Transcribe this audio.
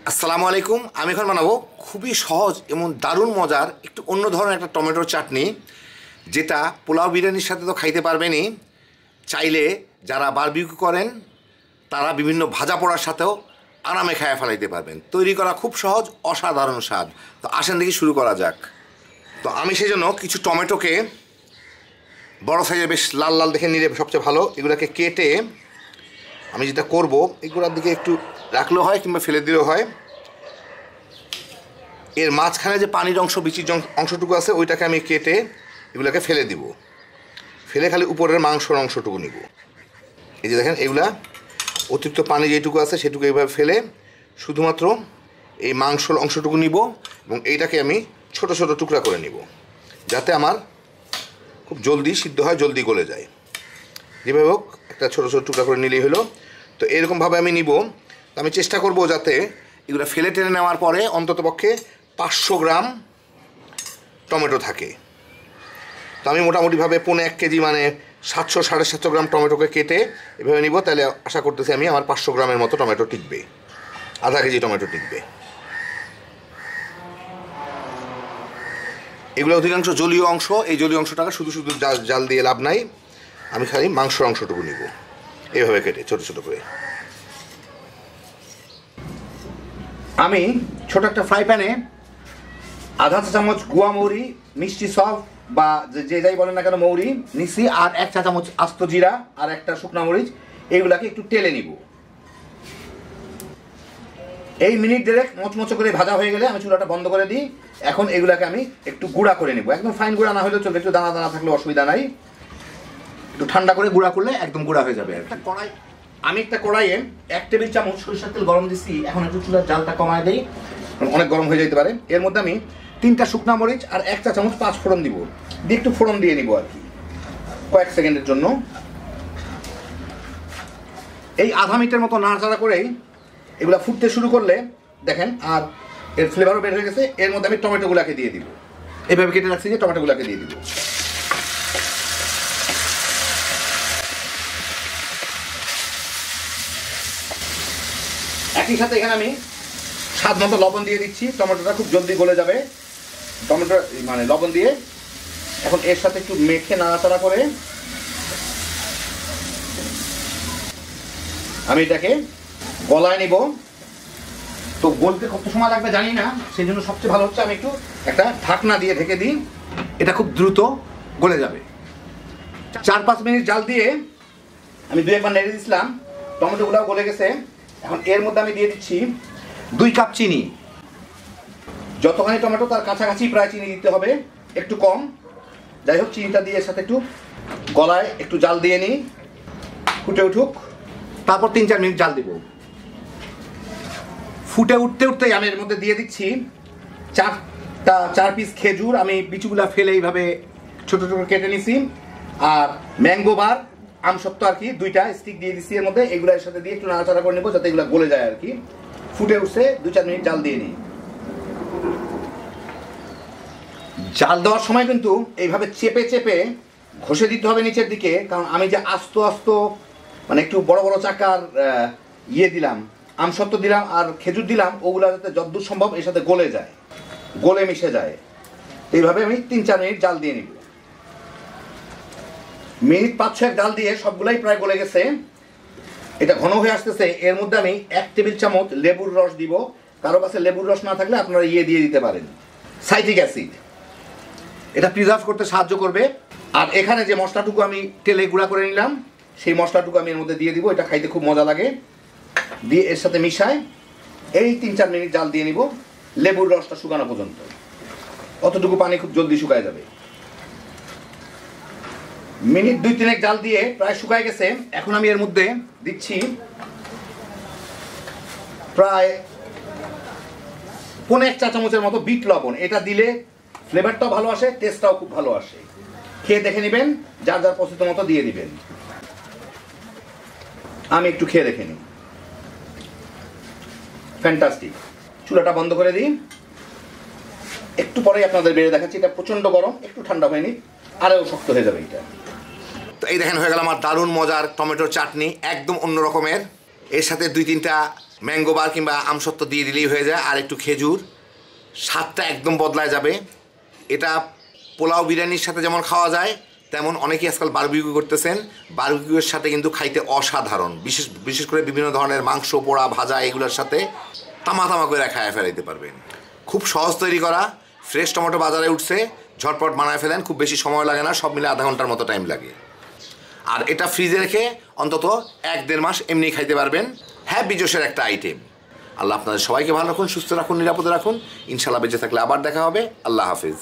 আসসালামু আলাইকুম। আমি এখন বানাবো খুবই সহজ এবং দারুণ মজার একটু অন্য ধরনের একটা টমেটোর চাটনি, যেটা পোলাও বিরিয়ানির সাথে তো খাইতে পারবেনই, চাইলে যারা বারবিকিউ করেন তারা বিভিন্ন ভাজা পোড়ার সাথেও আরামে খায়া ফেলাইতে পারবেন। তৈরি করা খুব সহজ, অসাধারণ স্বাদ। তো আসেন দেখি শুরু করা যাক। তো আমি সেই জন্য কিছু টমেটোকে বড় সাইজে বেশ লাল লাল দেখে নিলে সবচেয়ে ভালো, এগুলোকে কেটে আমি যেটা করব, এগুলোর দিকে একটু রাখলেও হয় কিংবা ফেলে দিলেও হয়। এর মাঝখানে যে পানির অংশ, বিচির অংশটুকু আছে, ওইটাকে আমি কেটে এগুলোকে ফেলে দিব। ফেলে খালি উপরের মাংসর অংশটুকু নিব। এই যে দেখেন, এগুলা অতিরিক্ত পানি যেটুকু আছে সেটুকু এইভাবে ফেলে শুধুমাত্র এই মাংসর অংশটুকু নিব এবং এইটাকে আমি ছোট ছোট টুকরা করে নিব, যাতে আমার খুব জলদি সিদ্ধ হয়, জলদি গলে যায়। যেভাবে হোক একটা ছোটো ছোটো টুকরা করে নিলেই হলো। তো এরকমভাবে আমি নিব। তো আমি চেষ্টা করব যাতে এগুলো ফেলে টেনে নেওয়ার পরে অন্ততপক্ষে 500 গ্রাম টমেটো থাকে। তো আমি মোটামুটিভাবে 1.5 কেজি মানে 700-750 গ্রাম টমেটোকে কেটে এভাবে নিব। তাহলে আশা করতেছি আমি আমার 500 গ্রামের মতো টমেটো টিকবে, আধা কেজি টমেটো টিকবে। এগুলো অধিকাংশ জলীয় অংশ, এই জলীয় অংশটাকে শুধু শুধু জাল দিয়ে লাভ নাই। আমি খালি মাংসর অংশটুকু নিব এইভাবে কেটে ছোটো ছোটো করে। আমি ছোট একটা ফ্রাই প্যানে আধা চা চামচ গুয়া মৌরি, মিষ্টি সফ বা যে যাই বলেন না কেন মৌরি নিছি, আর 1 চা চামচ আস্ত জিরা আর একটা শুকনা মরিচ, এইগুলাকে একটু তেলে নিব। এই মিনিট দেড়েক মচমচো করে ভাজা হয়ে গেলে আমি চুলাটা বন্ধ করে দিই। এখন এগুলাকে আমি একটু গুঁড়া করে নেব। একদম ফাইন গুঁড়া না হলেও চলবে, একটু দানা দানা থাকলে অসুবিধা নাই। একটু ঠান্ডা করে গুঁড়া করলে একদম গুঁড়া হয়ে যাবে। আমি একটা কড়াইয়ে 1 টেবিল চামচ সরিষার তেল গরম দিচ্ছি। এখন একটু চুলার জালটা কমায় দিই, অনেক গরম হয়ে যেতে পারে। এর মধ্যে আমি 3টা শুকনা মরিচ আর 1 চা চামচ 5 ফোড়ন দিব। দিয়ে একটু ফোড়ন দিয়ে নিব আর কি, কয়েক সেকেন্ডের জন্য। এই আধা মিনিটের মতো নাড়াচাড়া করেই এগুলা ফুটতে শুরু করলে দেখেন, আর এর ফ্লেভারও বের হয়ে গেছে। এর মধ্যে আমি টমেটোগুলাকে দিয়ে দিব। এইভাবে কেটে রাখছি যে টমেটোগুলাকে দিয়ে দিব। একই সাথে এখানে আমি স্বাদ মতো লবণ দিয়ে দিচ্ছি। টমেটোটা খুব জলদি গলে যাবে টমেটো মানে লবণ দিয়ে। এখন এর সাথে একটু মেখে নাড়াচাড়া করে আমি এটাকে গলায় নিব। তো গলতে কত সময় লাগবে জানি না, সেই জন্য সবচেয়ে ভালো হচ্ছে আমি একটু একটা ঢাকনা দিয়ে ঢেকে দিই। এটা খুব দ্রুত গলে যাবে। 4-5 মিনিট জাল দিয়ে আমি 2 একবার নেড়ে দিয়েছিলাম, টমেটোগুলোও গলে গেছে। এখন এর মধ্যে আমি দিয়ে দিচ্ছি 2 কাপ চিনি। যতখানি টমেটো তার কাছাকাছি প্রায় চিনি দিতে হবে, একটু কম। যাই হোক, চিনিটা দিয়ে এর সাথে একটু গলায় একটু জাল দিয়ে নিই, ফুটে উঠুক। তারপর 3-4 মিনিট জাল দিব। ফুটে উঠতে উঠতেই আমি এর মধ্যে দিয়ে দিচ্ছি 4 পিস খেজুর। আমি বিচুগুলা ফেলে এইভাবে ছোট ছোট কেটে নিছি। আর ম্যাঙ্গো বার, আমসত্ব আর কি, 2টা স্টিক দিয়ে দিচ্ছি এর মধ্যে। এগুলো এর সাথে দিয়ে একটু নাড়াচাড়া করে নেবো যাতে এগুলো গলে যায় আর কি। ফুটে উঠছে, 2-4 মিনিট জাল দিয়ে নিই। জাল দেওয়ার সময় কিন্তু এইভাবে চেপে চেপে ঘষে দিতে হবে নিচের দিকে, কারণ আমি যে আস্ত আস্ত মানে একটু বড় বড় চাকার দিলাম, আমসত্ব দিলাম আর খেজুর দিলাম, ওগুলো যাতে যতদূর সম্ভব এর সাথে গলে যায়, গলে মিশে যায়। এইভাবে আমি 3-4 মিনিট জাল দিয়ে নিব। মিনিট 5-6 জাল দিয়ে সবগুলাই প্রায় গলে গেছে। এটা ঘন হয়ে আসতেছে। এর মধ্যে আমি 1 টেবিল চামচ লেবুর রস দিব। কারো কাছে লেবুর রস না থাকলে আপনারা দিয়ে দিতে পারেন, সাইট্রিক অ্যাসিড। এটা প্রিজার্ভ করতে সাহায্য করবে। আর এখানে যে মশলাটুকু আমি তেলে গুঁড়া করে নিলাম, সেই মশলাটুকু আমি এর মধ্যে দিয়ে দিব। এটা খাইতে খুব মজা লাগে। দিয়ে এর সাথে মিশায় এই 3-4 মিনিট জাল দিয়ে নিব, লেবুর রসটা শুকানো পর্যন্ত। অতটুকু পানি খুব জলদি শুকায় যাবে। মিনিট 2-3 জাল দিয়ে প্রায় শুকায় গেছে। এখন আমি এর মধ্যে দিচ্ছি প্রায় 1.5 চা চামচের মতো বিট লবণ। এটা দিলে ফ্লেভারটাও ভালো আসে, টেস্টটাও খুব ভালো আসে। খেয়ে দেখে নেবেন, যার যার পছন্দ মতো দিয়ে দিবেন। আমি একটু খেয়ে দেখে নিই। ফ্যান্টাস্টিক। চুলাটা বন্ধ করে দিই। একটু পরেই আপনাদের বেড়ে দেখাচ্ছি। এটা প্রচন্ড গরম, একটু ঠান্ডা হয়নি, আরও শক্ত হয়ে যাবে এটা। তো এই দেখেন, হয়ে গেল আমার দারুণ মজার টমেটোর চাটনি, একদম অন্য রকমের। এর সাথে 2-3টা ম্যাঙ্গো বার কিংবা আমসত্ত্ব দিয়ে দিলেই হয়ে যায়, আর একটু খেজুর, স্বাদটা একদম বদলায় যাবে। এটা পোলাও বিরিয়ানির সাথে যেমন খাওয়া যায়, তেমন অনেকেই আজকাল বারবিকিউ করতেছেন। বারবিকিউয়ের সাথে কিন্তু খাইতে অসাধারণ, বিশেষ করে বিভিন্ন ধরনের মাংস, পোড়া, ভাজা এগুলোর সাথে তামা করে খায় ফেলাইতে পারবেন। খুব সহজ তৈরি করা। ফ্রেশ টমেটো বাজারে উঠছে, ঝটপট বানায় ফেলেন, খুব বেশি সময় লাগে না, সব মিলে আধা ঘন্টার মতো টাইম লাগে। আর এটা ফ্রিজে রেখে অন্তত 1-1.5 মাস এমনি খাইতে পারবেন। হ্যাঁ, বিজোসের একটা আইটেম। আল্লাহ আপনাদের সবাইকে ভালো রাখুন, সুস্থ রাখুন, নিরাপদে রাখুন। ইনশাল্লাহ বেঁচে থাকলে আবার দেখা হবে। আল্লাহ হাফিজ।